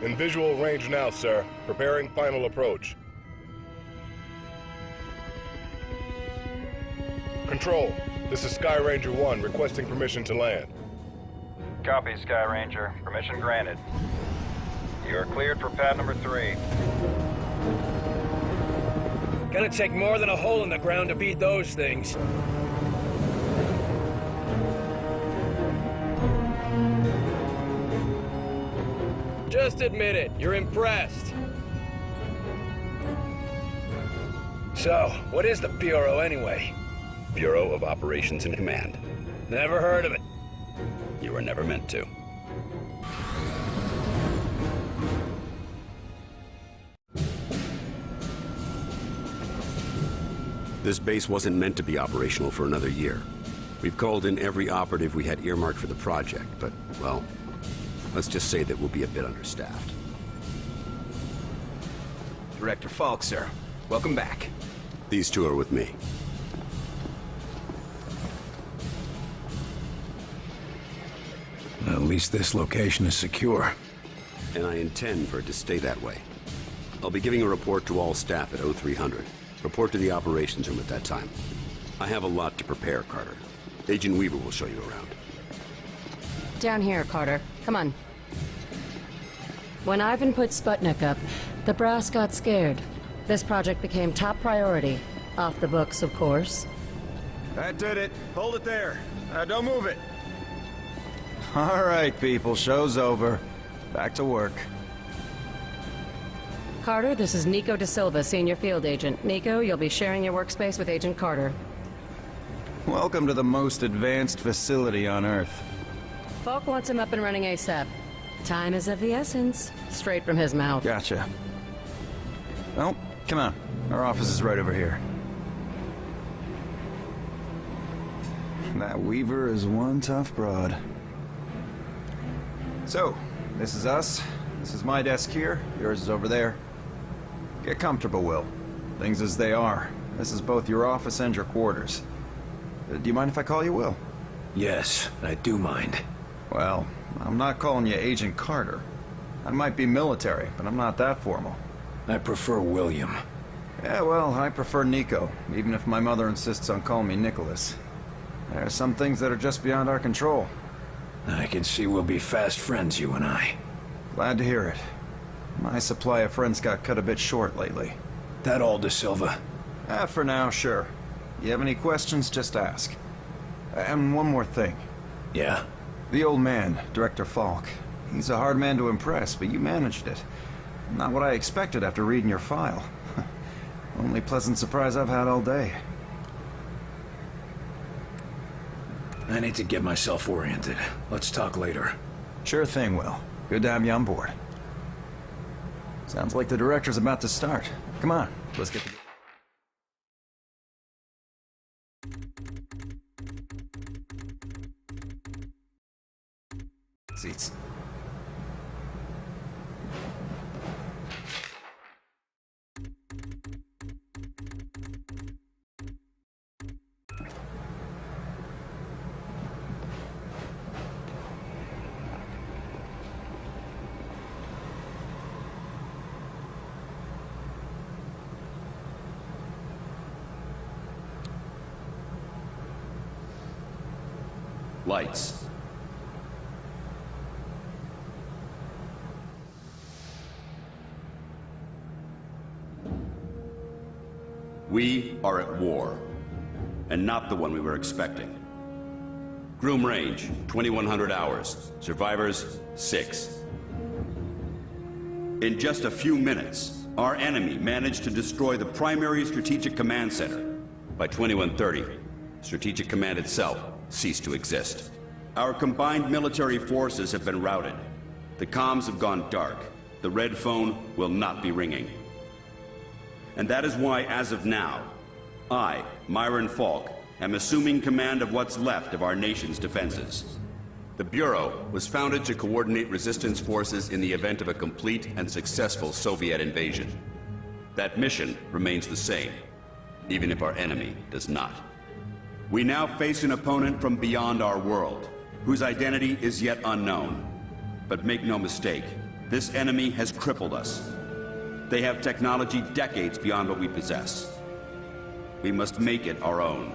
In visual range now, sir. Preparing final approach. Control, this is Sky Ranger 1 requesting permission to land. Copy, Sky Ranger. Permission granted. You are cleared for pad number 3. Gonna take more than a hole in the ground to beat those things. Just admit it, you're impressed. So, what is the Bureau anyway? Bureau of Operations and Command. Never heard of it. You were never meant to. This base wasn't meant to be operational for another year. We've called in every operative we had earmarked for the project, but, well, let's just say that we'll be a bit understaffed. Director Falk, sir. Welcome back. These two are with me. At least this location is secure. And I intend for it to stay that way. I'll be giving a report to all staff at 0300. Report to the operations room at that time. I have a lot to prepare, Carter. Agent Weaver will show you around. Down here, Carter. Come on. When Ivan put Sputnik up, the brass got scared. This project became top priority. Off the books, of course. That did it. Hold it there. Don't move it. All right, people. Show's over. Back to work. Carter, this is Nico Da Silva, Senior Field Agent. Nico, you'll be sharing your workspace with Agent Carter. Welcome to the most advanced facility on Earth. Falk wants him up and running ASAP. Time is of the essence. Straight from his mouth. Gotcha. Well, come on. Our office is right over here. That Weaver is one tough broad. So, this is us. This is my desk here. Yours is over there. Get comfortable, Will. Things as they are. This is both your office and your quarters. Do you mind if I call you Will? Yes, I do mind. Well, I'm not calling you Agent Carter. I might be military, but I'm not that formal. I prefer William. Yeah, well, I prefer Nico, even if my mother insists on calling me Nicholas. There are some things that are just beyond our control. I can see we'll be fast friends, you and I. Glad to hear it. My supply of friends got cut a bit short lately. That all, Da Silva? For now, sure. You have any questions, just ask. And one more thing. Yeah? The old man, Director Falk. He's a hard man to impress, but you managed it. Not what I expected after reading your file. Only pleasant surprise I've had all day. I need to get myself oriented. Let's talk later. Sure thing, Will. Good to have you on board. Sounds like the director's about to start. Come on, let's get the seats. Lights. We are at war, and not the one we were expecting. Groom range, 2100 hours. Survivors, 6. In just a few minutes, our enemy managed to destroy the primary Strategic Command Center. By 2130, Strategic Command itself ceased to exist. Our combined military forces have been routed. The comms have gone dark. The red phone will not be ringing. And that is why, as of now, I, Myron Falk, am assuming command of what's left of our nation's defenses. The Bureau was founded to coordinate resistance forces in the event of a complete and successful Soviet invasion. That mission remains the same, even if our enemy does not. We now face an opponent from beyond our world, whose identity is yet unknown. But make no mistake, This enemy has crippled us. They have technology decades beyond what we possess. We must make it our own.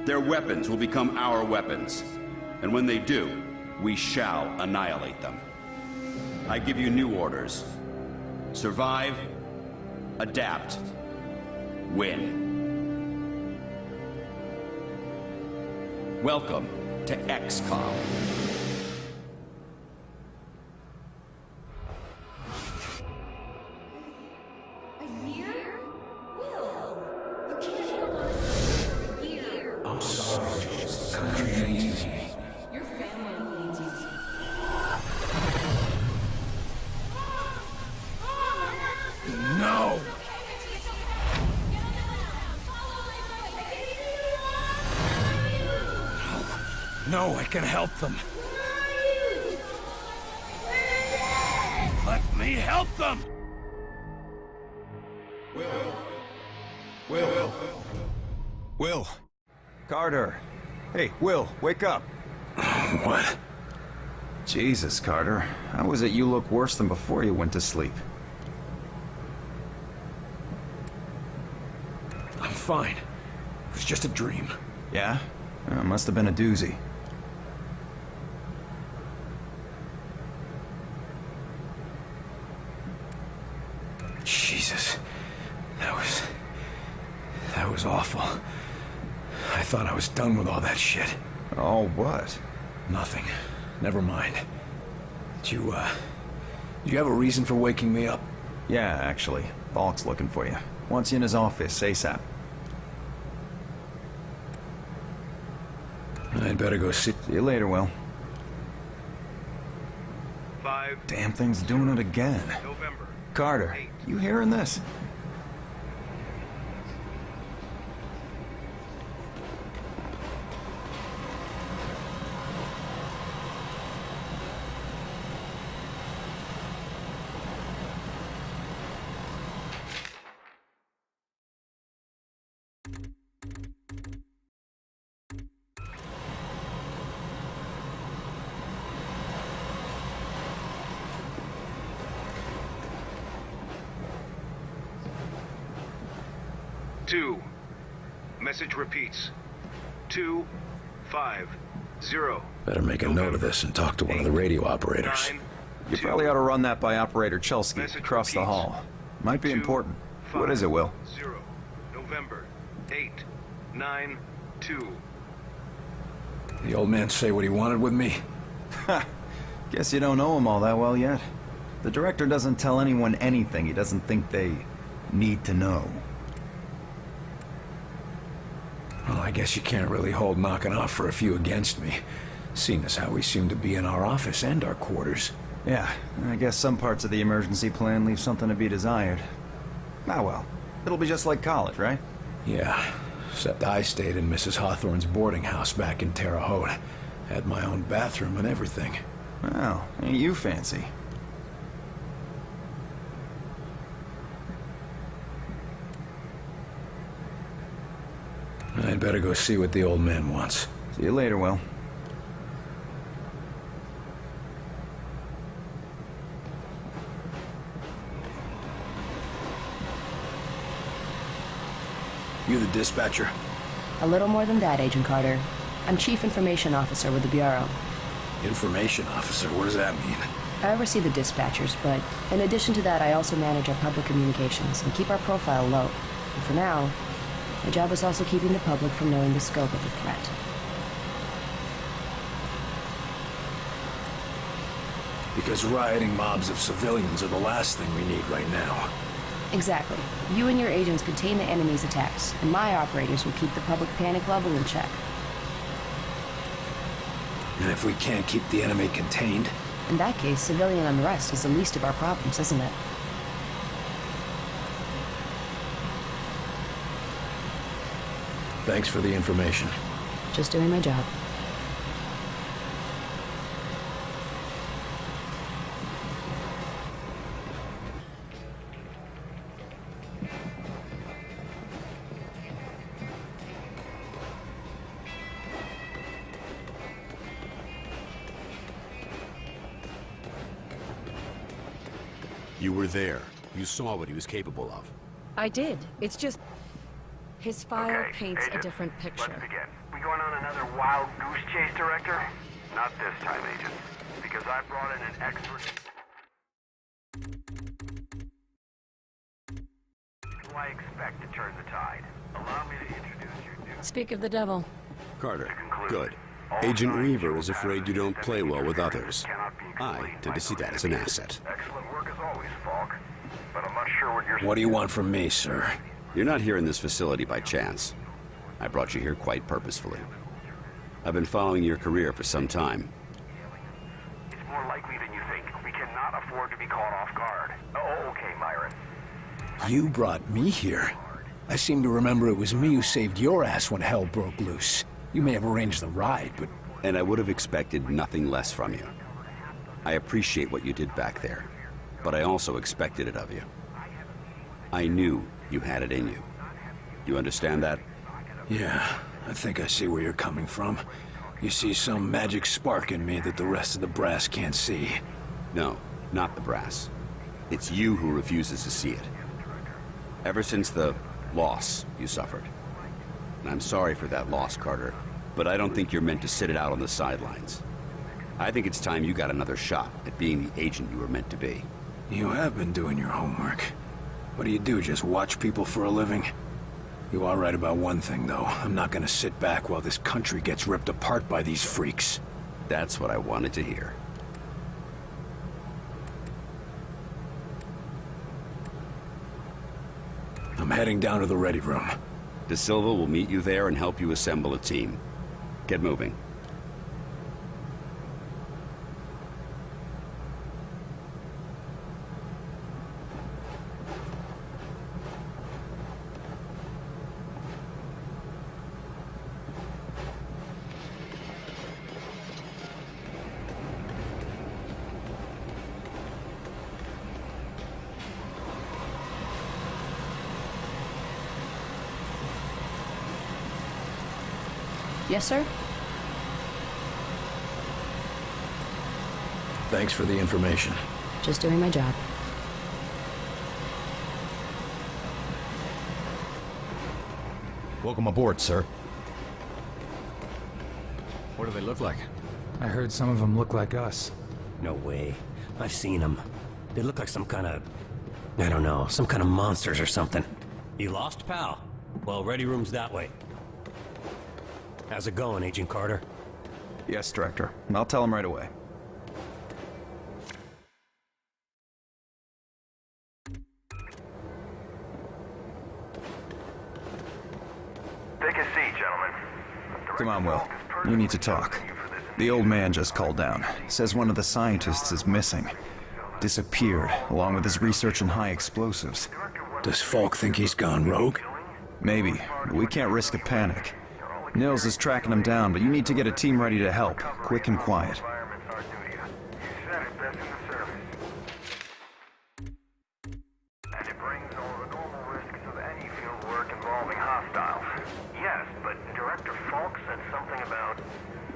Their weapons will become our weapons. And when they do, we shall annihilate them. I give you new orders. Survive, adapt, win. Welcome to XCOM. A year? Will, you can't hold on for a year. I'm sorry, it's kinda easy. Your family needs you. No! No, I can help them. Let me help them! Will. Carter. Hey, Will, wake up. What? Jesus, Carter. How is it you look worse than before you went to sleep? I'm fine. It was just a dream. Yeah? Must have been a doozy. Jesus. That was awful. I thought I was done with all that shit. Oh, what? Nothing. Never mind. Did you have a reason for waking me up? Yeah, actually. Falk's looking for you. Wants you in his office, ASAP. I'd better go see you later, Will. 5 Damn thing's doing it again. November. Carter, you hearing this? Two. Message repeats. 250. Better make a note of this and talk to one of the radio operators. 9, You 2, probably ought to run that by Operator Chelsky Message across the repeats. hall. Might be 2, important. 5, What is it, Will? 0. November 892. The old man say what he wanted with me? Ha! Guess you don't know him all that well yet. The director doesn't tell anyone anything he doesn't think they need to know. Well, I guess you can't really hold knocking off for a few against me, seeing as how we seem to be in our office and our quarters. Yeah, I guess some parts of the emergency plan leave something to be desired. Ah well, it'll be just like college, right? Yeah, except I stayed in Mrs. Hawthorne's boarding house back in Terre Haute. Had my own bathroom and everything. Well, ain't you fancy? I'd better go see what the old man wants. See you later, Will. You the dispatcher? A little more than that, Agent Carter. I'm Chief Information Officer with the Bureau. Information officer, what does that mean? I oversee the dispatchers, but in addition to that, I also manage our public communications and keep our profile low. And for now, my job is also keeping the public from knowing the scope of the threat. Because rioting mobs of civilians are the last thing we need right now. Exactly. You and your agents contain the enemy's attacks, and my operators will keep the public panic level in check. And if we can't keep the enemy contained? In that case, civilian unrest is the least of our problems, isn't it? Thanks for the information. Just doing my job. You were there. You saw what he was capable of. I did. It's just... his file Okay, paints a agents, different picture. Let's begin. We going on another wild goose chase, Director? Not this time, Agent. Because I brought in an expert... who I expect to turn the tide. Allow me to introduce your new... Speak of the devil. Carter, good. Agent Weaver is afraid you don't play well with others. I tend to see that as an asset. Excellent work as always, Falk. But I'm not sure what you're... What do you want from me, sir? You're not here in this facility by chance. I brought you here quite purposefully. I've been following your career for some time. It's more likely than you think. We cannot afford to be caught off guard. Oh, okay, Myron. You brought me here. I seem to remember it was me who saved your ass when hell broke loose. You may have arranged the ride, but... And I would have expected nothing less from you. I appreciate what you did back there, but I also expected it of you. I knew you had it in you. You understand that? Yeah, I think I see where you're coming from. You see some magic spark in me that the rest of the brass can't see. No, not the brass. It's you who refuses to see it. Ever since the loss you suffered. And I'm sorry for that loss, Carter, but I don't think you're meant to sit it out on the sidelines. I think it's time you got another shot at being the agent you were meant to be. You have been doing your homework. What do? Just watch people for a living? You are right about one thing, though. I'm not gonna sit back while this country gets ripped apart by these freaks. That's what I wanted to hear. I'm heading down to the ready room. De Silva will meet you there and help you assemble a team. Get moving. Yes, sir? Thanks for the information. Just doing my job. Welcome aboard, sir. What do they look like? I heard some of them look like us. No way. I've seen them. They look like some kind of... I don't know, some kind of monsters or something. You lost, pal? Well, ready room's that way. How's it going, Agent Carter? Yes, Director. I'll tell him right away. Take a seat, gentlemen. Come on, Will. We need to talk. The old man just called down. Says one of the scientists is missing. Disappeared, along with his research in high explosives. Does Falk think he's gone rogue? Maybe, but we can't risk a panic. Nils is tracking him down, but you need to get a team ready to help, quick and quiet. And it brings all the normal risks of any field work involving hostiles. Yes, but Director Falk said something about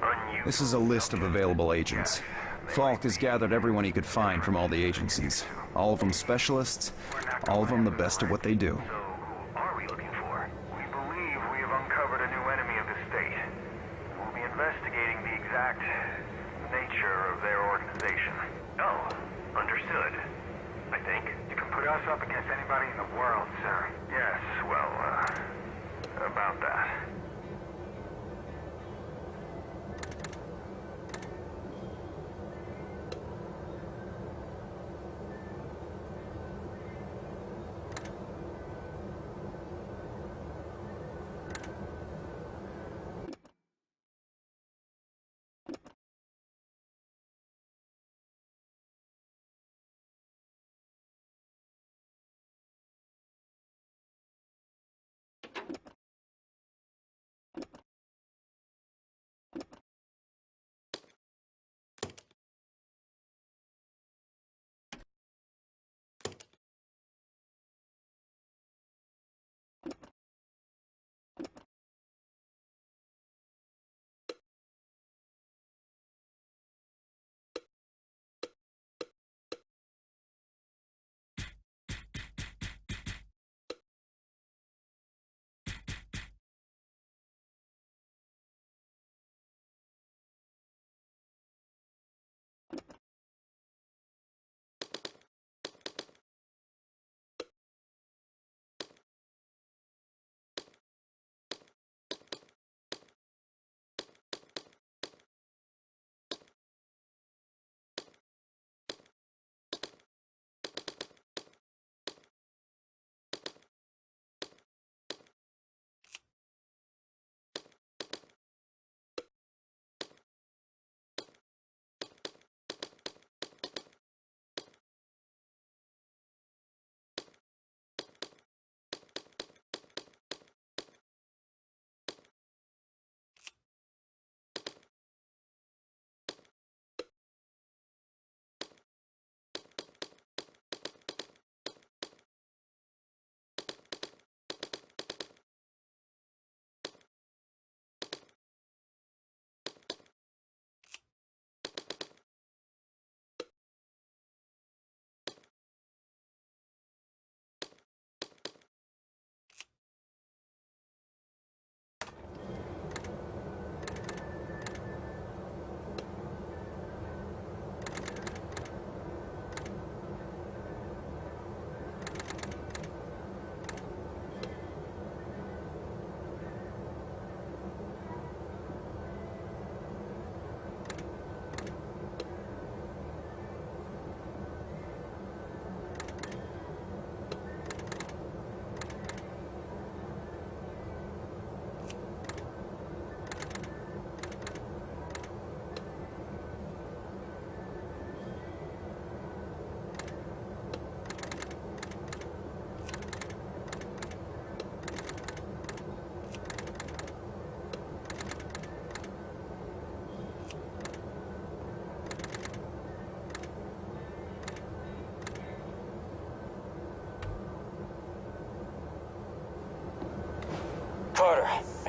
unusual... This is a list of available agents. Falk has gathered everyone he could find from all the agencies. All of them specialists, all of them the best at what they do. So, who are we looking for? We believe we have uncovered a new enemy of the state. We'll be investigating the exact nature of their organization. Oh, understood. I think. You can put us up against anybody in the world, sir. Yes, well, about that.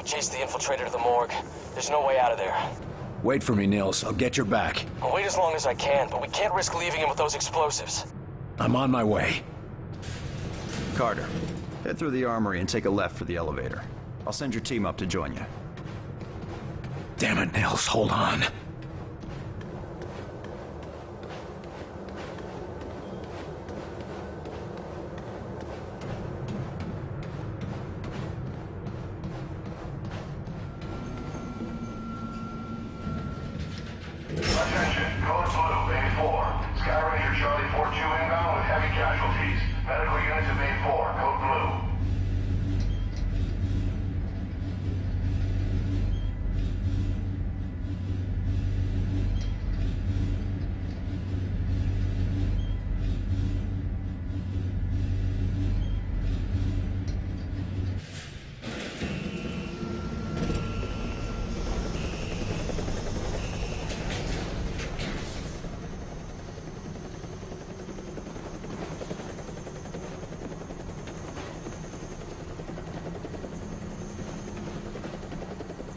chased the infiltrator to the morgue. There's no way out of there. Wait for me, Nils. I'll get your back. I'll wait as long as I can, but we can't risk leaving him with those explosives. I'm on my way. Carter, head through the armory and take a left for the elevator. I'll send your team up to join you. Damn it, Nils. Hold on. Attention, code blue, Bay 4. Sky Ranger Charlie 4-2 inbound with heavy casualties. Medical units at Bay 4, code blue.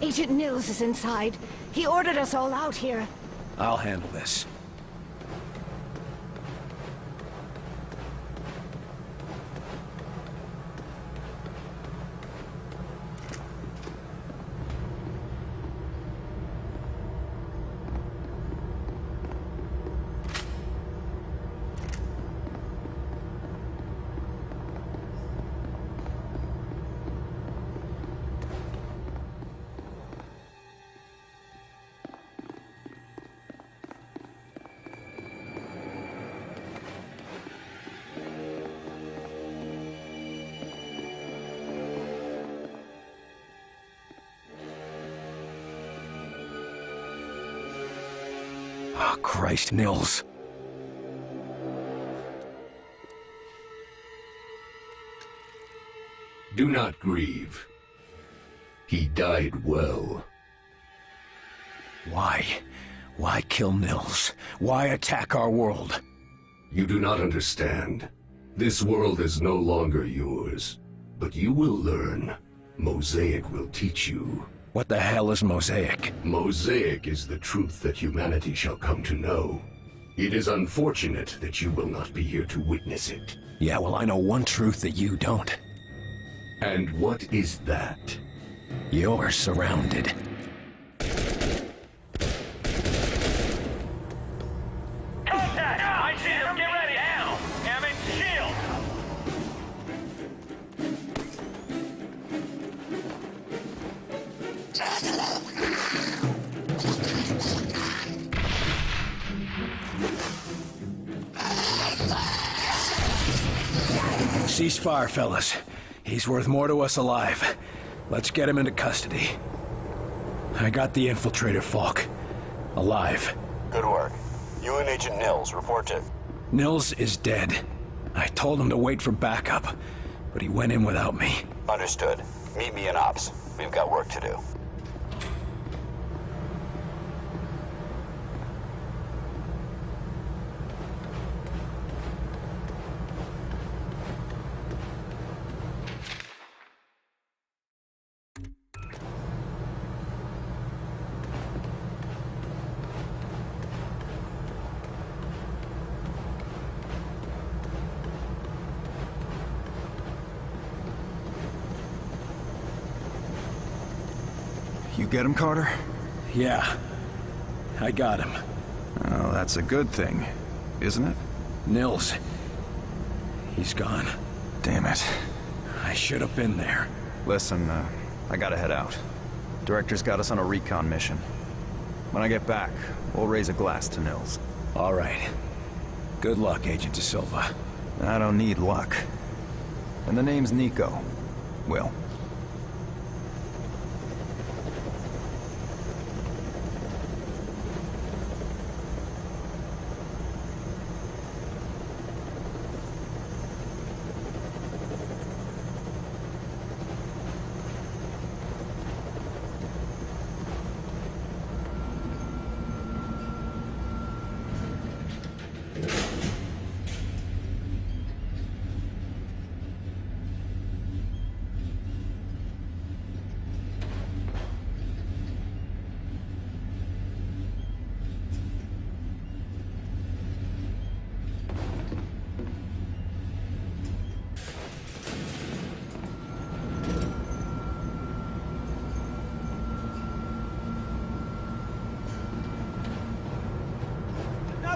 Agent Nils is inside. He ordered us all out here. I'll handle this. Oh, Christ, Nils. Do not grieve. He died well. Why? Why kill Nils? Why attack our world? You do not understand. This world is no longer yours. But you will learn. Mosaic will teach you. What the hell is Mosaic? Mosaic is the truth that humanity shall come to know. It is unfortunate that you will not be here to witness it. Yeah, well, I know one truth that you don't. And what is that? You're surrounded. Contact! I see him! Get ready now! Damn it, shield! Ceasefire, fellas. He's worth more to us alive. Let's get him into custody. I got the infiltrator, Falk. Alive. Good work. You and Agent Nils, report to... Nils is dead. I told him to wait for backup, but he went in without me. Understood. Meet me in Ops. We've got work to do. You get him, Carter? Yeah. I got him. Oh, that's a good thing, isn't it? Nils. He's gone. Damn it. I should have been there. Listen, I gotta head out. Director's got us on a recon mission. When I get back, we'll raise a glass to Nils. All right. Good luck, Agent De Silva. I don't need luck. And the name's Nico. Will.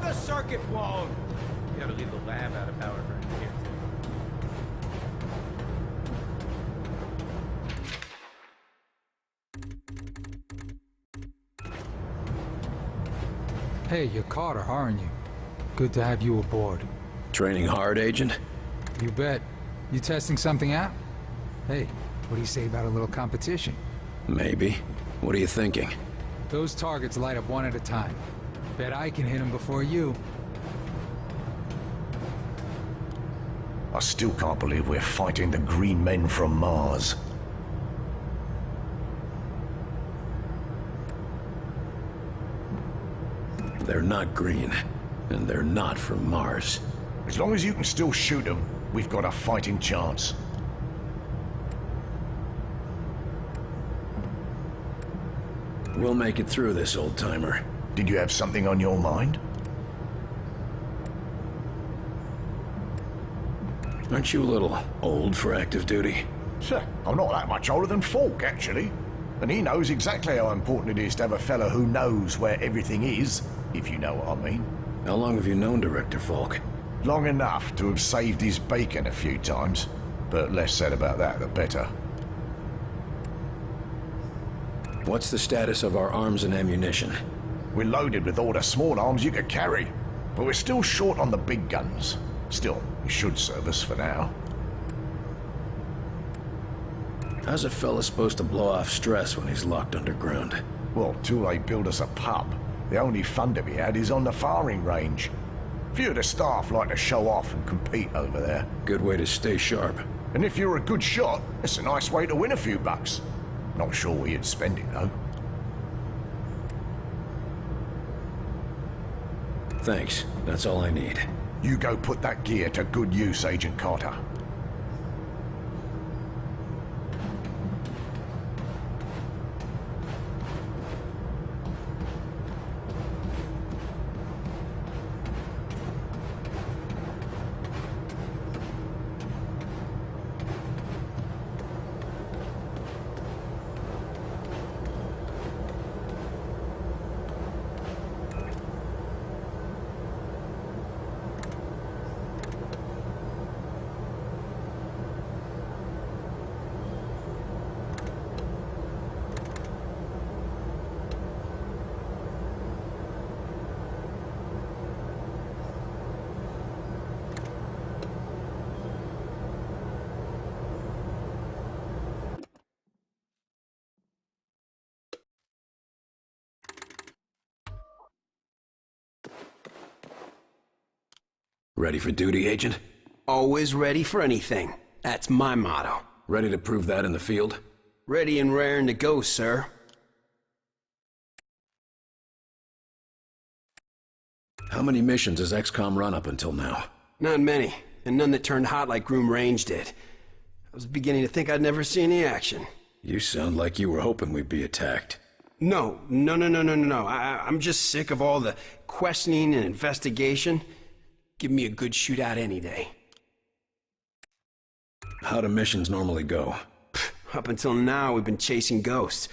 Another circuit blown! You gotta leave the lab out of power for engineers. Hey, you're Carter, aren't you? Good to have you aboard. Training hard, Agent? You bet. You testing something out? Hey, what do you say about a little competition? Maybe. What are you thinking? Those targets light up one at a time. Bet I can hit them before you. I still can't believe we're fighting the green men from Mars. They're not green, and they're not from Mars. As long as you can still shoot them, we've got a fighting chance. We'll make it through this, old-timer. Did you have something on your mind? Aren't you a little old for active duty? Sure, I'm not that much older than Falk, actually. And he knows exactly how important it is to have a fella who knows where everything is, if you know what I mean. How long have you known Director Falk? Long enough to have saved his bacon a few times. But less said about that, the better. What's the status of our arms and ammunition? We're loaded with all the small arms you could carry, but we're still short on the big guns. Still, it should serve us for now. How's a fella supposed to blow off stress when he's locked underground? Well, till they build us a pub, the only fun to be had is on the firing range. Few of the staff like to show off and compete over there. Good way to stay sharp. And if you're a good shot, it's a nice way to win a few bucks. Not sure where you'd spend it, though. Thanks. That's all I need. You go put that gear to good use, Agent Carter. Ready for duty, Agent? Always ready for anything. That's my motto. Ready to prove that in the field? Ready and raring to go, sir. How many missions has XCOM run up until now? Not many, and none that turned hot like Groom Range did. I was beginning to think I'd never see any action. You sound like you were hoping we'd be attacked. No. I'm just sick of all the questioning and investigation. Give me a good shootout any day. How do missions normally go? Up until now, we've been chasing ghosts.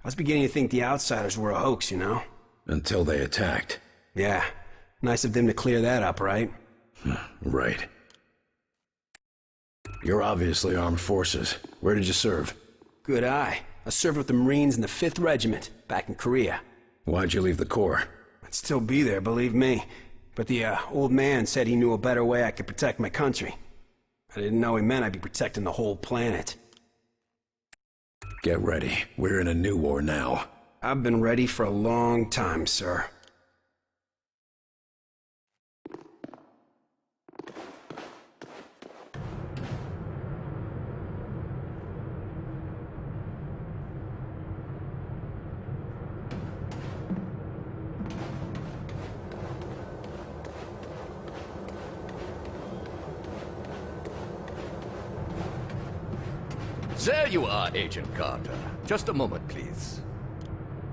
I was beginning to think the Outsiders were a hoax, you know? Until they attacked. Yeah. Nice of them to clear that up, right? Right. You're obviously armed forces. Where did you serve? Good eye. I served with the Marines in the 5th Regiment, back in Korea. Why'd you leave the Corps? I'd still be there, believe me. But the old man said he knew a better way I could protect my country. I didn't know he meant I'd be protecting the whole planet. Get ready. We're in a new war now. I've been ready for a long time, sir. There you are, Agent Carter. Just a moment, please.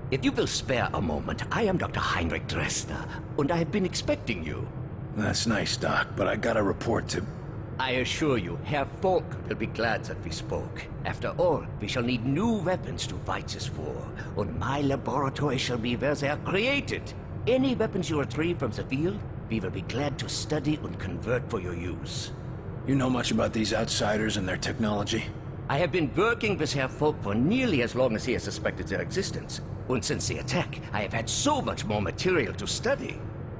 If you will spare a moment, I am Dr. Heinrich Dresner, and I have been expecting you. That's nice, Doc, but I got a report to... I assure you, Herr Falk will be glad that we spoke. After all, we shall need new weapons to fight this war, and my laboratory shall be where they are created. Any weapons you retrieve from the field, we will be glad to study and convert for your use. You know much about these outsiders and their technology? I have been working with Herr Folk for nearly as long as he has suspected their existence. And since the attack, I have had so much more material to study.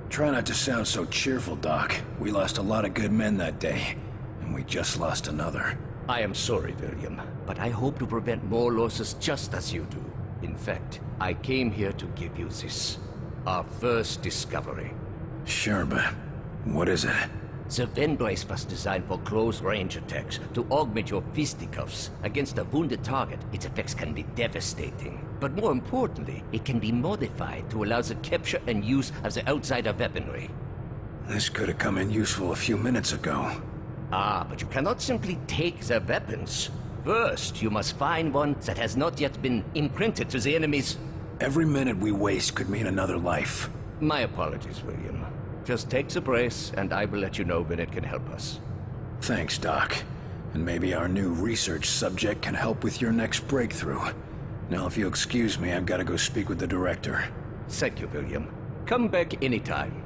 Try not to sound so cheerful, Doc. We lost a lot of good men that day, and we just lost another. I am sorry, William, but I hope to prevent more losses just as you do. In fact, I came here to give you this. Our first discovery. Sure, but what is it? The Ven brace was designed for close-range attacks to augment your fisticuffs. Against a wounded target, its effects can be devastating. But more importantly, it can be modified to allow the capture and use of the outsider weaponry. This could have come in useful a few minutes ago. Ah, but you cannot simply take the weapons. First, you must find one that has not yet been imprinted to the enemy's... Every minute we waste could mean another life. My apologies, William. Just take the brace, and I will let you know when it can help us. Thanks, Doc. And maybe our new research subject can help with your next breakthrough. Now, if you'll excuse me, I've got to go speak with the director. Thank you, William. Come back anytime.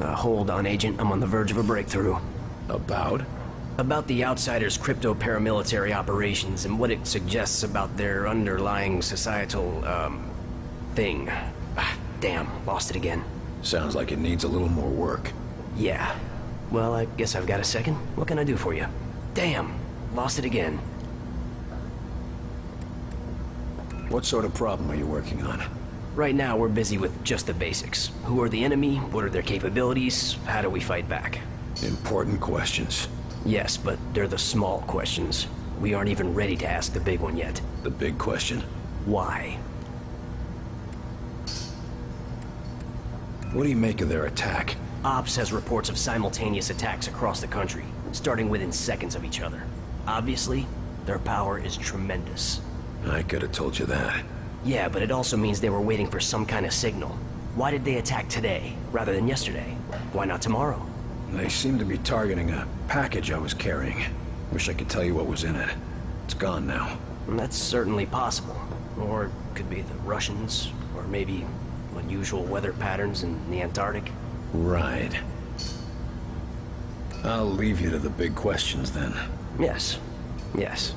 Hold on, Agent. I'm on the verge of a breakthrough. About? About the Outsiders' crypto-paramilitary operations and what it suggests about their underlying societal, thing. Damn, lost it again. Sounds like it needs a little more work. Yeah. Well, I guess I've got a second. What can I do for you? Damn, lost it again. What sort of problem are you working on? Right now, we're busy with just the basics. Who are the enemy? What are their capabilities? How do we fight back? Important questions. Yes, but they're the small questions. We aren't even ready to ask the big one yet. The big question? Why? What do you make of their attack? Ops has reports of simultaneous attacks across the country, starting within seconds of each other. Obviously, their power is tremendous. I could have told you that. Yeah, but it also means they were waiting for some kind of signal. Why did they attack today, rather than yesterday? Why not tomorrow? They seem to be targeting a package I was carrying. Wish I could tell you what was in it. It's gone now. That's certainly possible. Or it could be the Russians, or maybe unusual weather patterns in the Antarctic. Right. I'll leave you to the big questions then. Yes. Yes.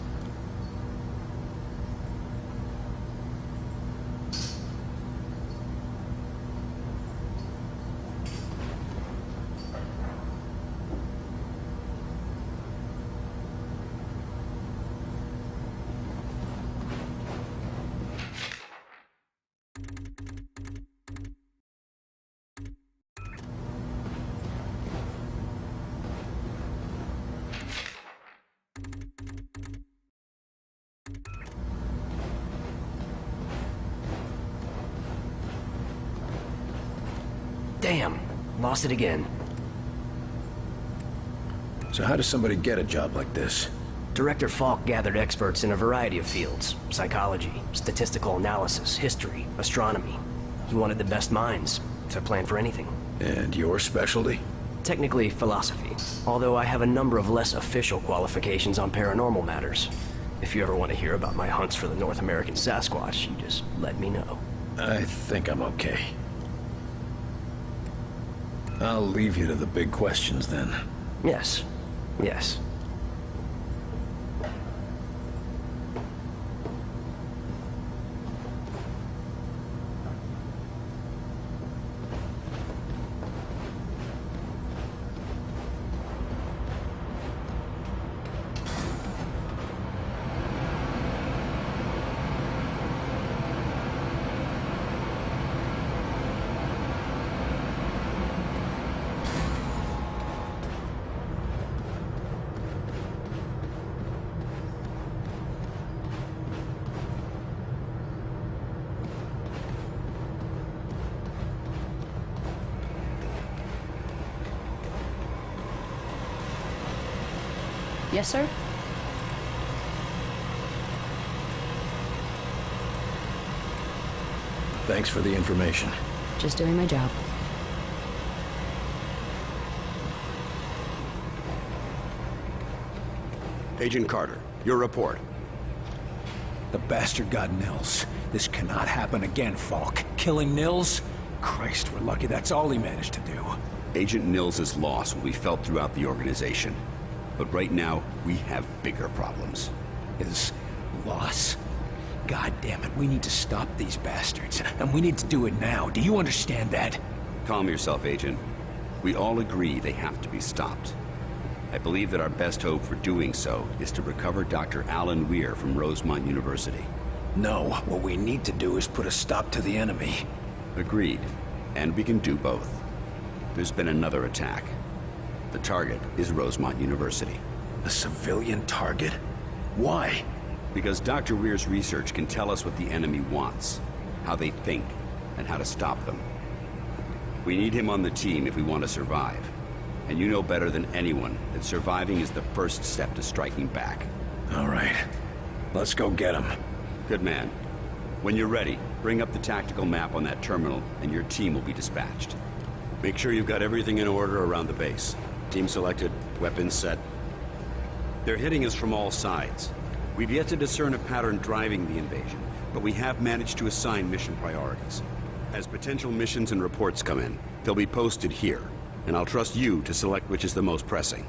Damn, lost it again. So how does somebody get a job like this? Director Falk gathered experts in a variety of fields. Psychology, statistical analysis, history, astronomy. He wanted the best minds to plan for anything. And your specialty? Technically, philosophy. Although I have a number of less official qualifications on paranormal matters. If you ever want to hear about my hunts for the North American Sasquatch, you just let me know. I think I'm okay. I'll leave you to the big questions then. Yes. Yes. Yes, sir? Thanks for the information. Just doing my job. Agent Carter, your report. The bastard got Nils. This cannot happen again, Falk. Killing Nils? Christ, we're lucky that's all he managed to do. Agent Nils' loss will be felt throughout the organization. But right now, we have bigger problems. His loss? God damn it, we need to stop these bastards. And we need to do it now. Do you understand that? Calm yourself, Agent. We all agree they have to be stopped. I believe that our best hope for doing so is to recover Dr. Alan Weir from Rosemont University. No, what we need to do is put a stop to the enemy. Agreed. And we can do both. There's been another attack. The target is Rosemont University. A civilian target? Why? Because Dr. Weir's research can tell us what the enemy wants, how they think, and how to stop them. We need him on the team if we want to survive. And you know better than anyone that surviving is the first step to striking back. All right. Let's go get him. Good man. When you're ready, bring up the tactical map on that terminal, and your team will be dispatched. Make sure you've got everything in order around the base. Team selected, weapons set. They're hitting us from all sides. We've yet to discern a pattern driving the invasion, but we have managed to assign mission priorities. As potential missions and reports come in, they'll be posted here, and I'll trust you to select which is the most pressing.